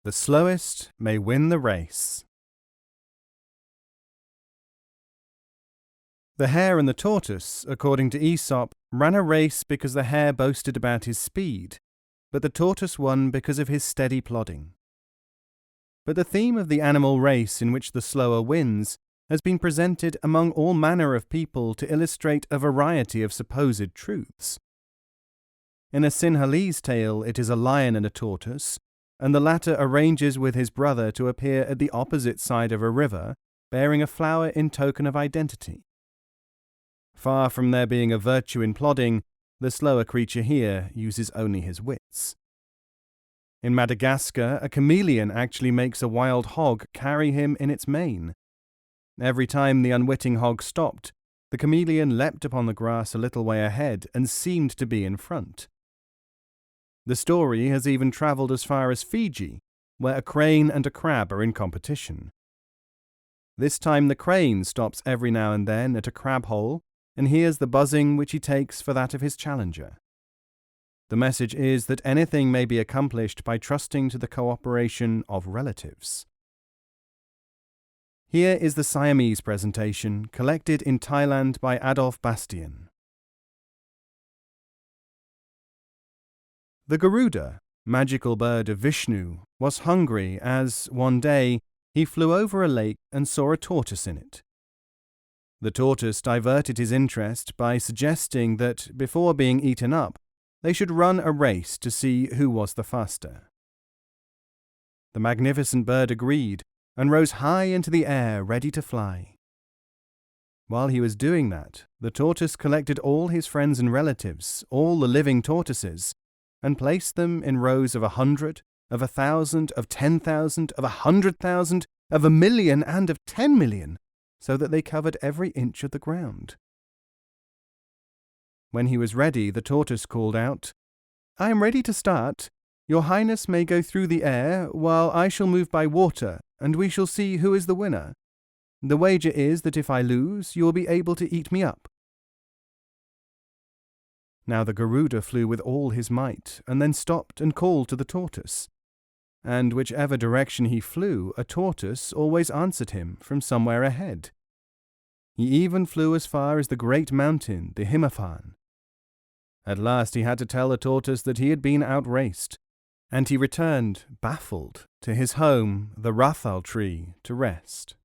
The slowest may win the race. The hare and the tortoise, according to Aesop, ran a race because the hare boasted about his speed, but the tortoise won because of his steady plodding. But the theme of the animal race in which the slower wins has been presented among all manner of people to illustrate a variety of supposed truths. In a Sinhalese tale it is a lion and a tortoise, and the latter arranges with his brother to appear at the opposite side of a river, bearing a flower in token of identity. Far from there being a virtue in plodding, the slower creature here uses only his wits. In Madagascar, a chameleon actually makes a wild hog carry him in its mane. Every time the unwitting hog stopped, the chameleon leapt upon the grass a little way ahead and seemed to be in front. The story has even travelled as far as Fiji, where a crane and a crab are in competition. This time the crane stops every now and then at a crab hole and hears the buzzing which he takes for that of his challenger. The message is that anything may be accomplished by trusting to the cooperation of relatives. Here is the Siamese presentation, collected in Thailand by Adolf Bastian. The Garuda, magical bird of Vishnu, was hungry as, one day, he flew over a lake and saw a tortoise in it. The tortoise diverted his interest by suggesting that, before being eaten up, they should run a race to see who was the faster. The magnificent bird agreed and rose high into the air, ready to fly. While he was doing that, the tortoise collected all his friends and relatives, all the living tortoises, and placed them in rows of 100, of 1,000, of 10,000, of 100,000, of 1,000,000, and of 10,000,000, so that they covered every inch of the ground. When he was ready, the tortoise called out, "I am ready to start. Your Highness may go through the air, while I shall move by water, and we shall see who is the winner. The wager is that if I lose, you will be able to eat me up." Now the Garuda flew with all his might, and then stopped and called to the tortoise. And whichever direction he flew, a tortoise always answered him from somewhere ahead. He even flew as far as the great mountain, the Himaphan. At last he had to tell the tortoise that he had been outraced, and he returned, baffled, to his home, the Rathal tree, to rest.